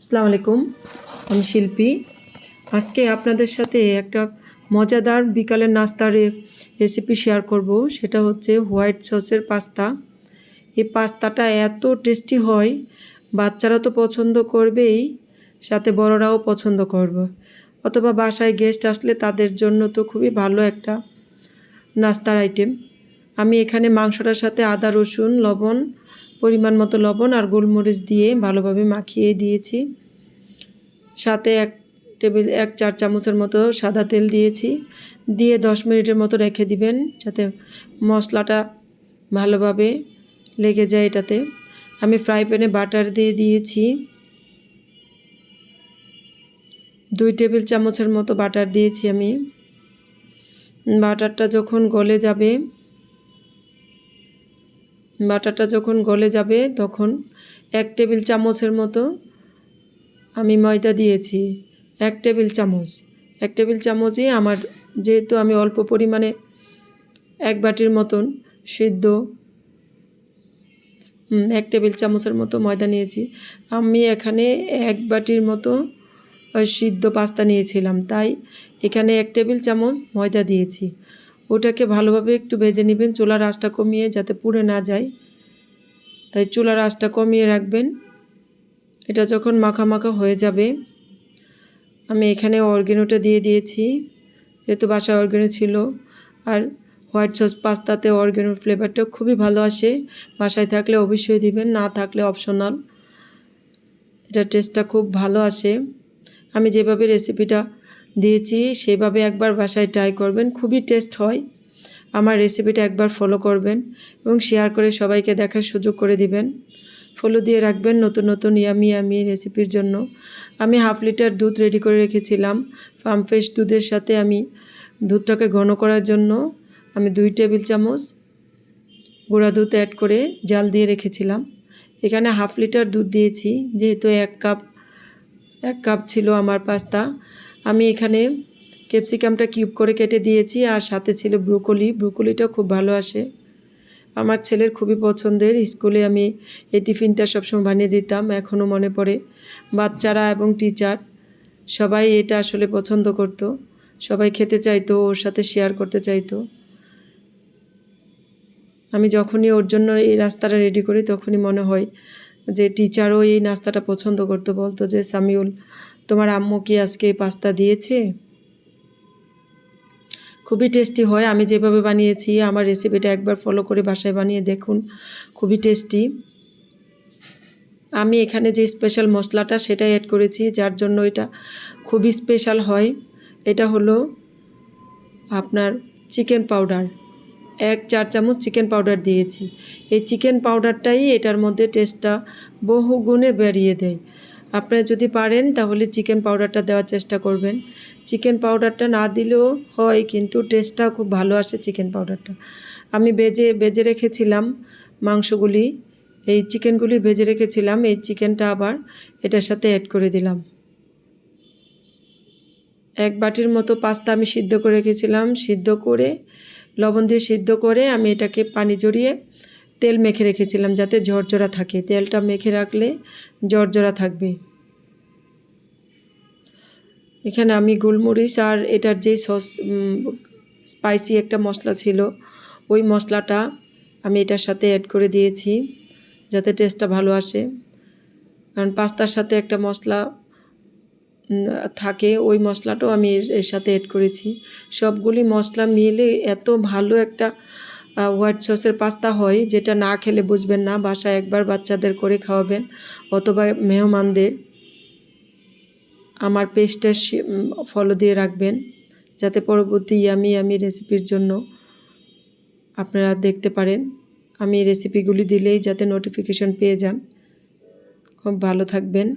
আসসালামু আলাইকুম, আমি শিল্পী। আজকে আপনাদের সাথে একটা মজাদার বিকালের নাস্তার রেসিপি শেয়ার করব। সেটা হচ্ছে হোয়াইট সসের পাস্তা। এই পাস্তাটা এত টেস্টি হয়, বাচ্চারা তো পছন্দ করবেই, সাথে বড়রাও পছন্দ করবে। অথবা বাসায় গেস্ট আসলে তাদের জন্য তো খুবই ভালো একটা নাস্তার আইটেম। আমি এখানে মাংসটার সাথে আদা, রসুন, লবণ, পরিমাণ মতো লবণ আর গোলমরিচ দিয়ে ভালোভাবে মাখিয়ে দিয়েছি। সাথে এক চার চামচের মতো সাদা তেল দিয়েছি। দিয়ে 10 মিনিটের মতো রেখে দিবেন, যাতে মশলাটা ভালোভাবে লেগে যায় এটাতে। আমি ফ্রাই প্যানে বাটার দিয়ে দিয়েছি, 2 টেবিল চামচের মতো বাটার দিয়েছি আমি। বাটারটা যখন গলে যাবে তখন 1 টেবিল চামচের মতো আমি ময়দা দিয়েছি। 1 টেবিল চামচই আমার, যেহেতু আমি অল্প পরিমাণে 1 বাটির মতন সিদ্ধ 1 টেবিল চামচের মতো ময়দা নিয়েছি। আমি এখানে 1 বাটির মতো সিদ্ধ পাস্তা নিয়েছিলাম, তাই এখানে 1 টেবিল চামচ ময়দা দিয়েছি। ওটাকে ভালোভাবে একটু ভেজে নেবেন, চুলার আঁচটা কমিয়ে, যাতে পুড়ে না যায়। তাই চুলার আঁচটা কমিয়ে রাখবেন। এটা যখন মাখা মাখা হয়ে যাবে, আমি এখানে অর্গানোটা দিয়ে দিয়েছি, যেহেতু বাসায় অর্গানো ছিল। আর হোয়াইট সস পাস্তাতে অর্গানোর ফ্লেভারটা খুবই ভালো আসে। বাসায় থাকলে অবশ্যই দিবেন, না থাকলে অপশনাল। এটা টেস্টটা খুব ভালো আসে। আমি যেভাবে রেসিপিটা দিয়েছি সেভাবে একবার বাসায় ট্রাই করবেন, খুবই টেস্ট হয়। আমার রেসিপিটা একবার ফলো করবেন এবং শেয়ার করে সবাইকে দেখার সুযোগ করে দিবেন। ফলো দিয়ে রাখবেন নতুন নতুন ইয়ামি রেসিপির জন্য। আমি 1/2 লিটার দুধ রেডি করে রেখেছিলাম। ফার্ম ফ্রেশ দুধের সাথে আমি দুধটাকে ঘন করার জন্য আমি 2 টেবিল চামচ গুঁড়া দুধ অ্যাড করে জাল দিয়ে রেখেছিলাম। এখানে 1/2 লিটার দুধ দিয়েছি, যেহেতু 1 কাপ ছিল আমার পাস্তা। আমি এখানে ক্যাপসিকামটা কিউব করে কেটে দিয়েছি, আর সাথে ছিল ব্রোকলিটা খুব ভালো আসে, আমার ছেলের খুবই পছন্দের। স্কুলে আমি এই টিফিনটা সবসময় বানিয়ে দিতাম, এখনও মনে পড়ে। বাচ্চারা এবং টিচার সবাই এটা আসলে পছন্দ করত, সবাই খেতে চাইতো, ওর সাথে শেয়ার করতে চাইতো। আমি যখনই ওর জন্য এই নাস্তাটা রেডি করি তখনই মনে হয় যে টিচারও এই নাস্তাটা পছন্দ করতো, বলতো যে সামিউল, তোমার আম্মু কি আজকে এই পাস্তা দিয়েছে? খুবই টেস্টি হয়। আমি যেভাবে বানিয়েছি, আমার রেসিপিটা একবার ফলো করে বাসায় বানিয়ে দেখুন, খুবই টেস্টি। আমি এখানে যে স্পেশাল মশলাটা সেটাই অ্যাড করেছি, যার জন্য এটা খুবই স্পেশাল হয়। এটা হলো আপনার চিকেন পাউডার। 1 চামচ চিকেন পাউডার দিয়েছি। এই চিকেন পাউডারটাই এটার মধ্যে টেস্টটা বহু গুণে বাড়িয়ে দেয়। আপনারা যদি পারেন তাহলে চিকেন পাউডারটা দেওয়ার চেষ্টা করবেন। চিকেন পাউডারটা না দিলেও হয়, কিন্তু টেস্টটা খুব ভালো আসে চিকেন পাউডারটা। আমি বেজে রেখেছিলাম মাংসগুলি, এই চিকেনগুলি ভেজে রেখেছিলাম। এই চিকেনটা আবার এটার সাথে অ্যাড করে দিলাম। 1 বাটির মতো পাস্তা আমি সিদ্ধ করে রেখেছিলাম, লবণ দিয়ে সিদ্ধ করে আমি এটাকে পানি জড়িয়ে তেল মেখে রেখেছিলাম, যাতে ঝরঝরা থাকে। তেলটা মেখে রাখলে ঝরঝরা থাকবে। এখানে আমি গোলমরিচ আর এটার যেই স্পাইসি একটা মশলা ছিল, ওই মশলাটা আমি এটার সাথে অ্যাড করে দিয়েছি, যাতে টেস্টটা ভালো আসে। কারণ পাস্তার সাথে একটা মশলা থাকে, ওই মশলাটাও আমি এর সাথে অ্যাড করেছি। সবগুলি মশলা মিলে এত ভালো একটা হোয়াইট সসের পাস্তা হয়, যেটা না খেলে বুঝবেন না। বাসায় একবার বাচ্চাদের করে খাওয়াবেন, অথবা মেহমানদের। আমার পেজটা ফলো দিয়ে রাখবেন, যাতে পরবর্তী ইয়ামি রেসিপির জন্য আপনারা দেখতে পারেন। আমি রেসিপিগুলি দিলেই যাতে নোটিফিকেশন পেয়ে যান। খুব ভালো থাকবেন।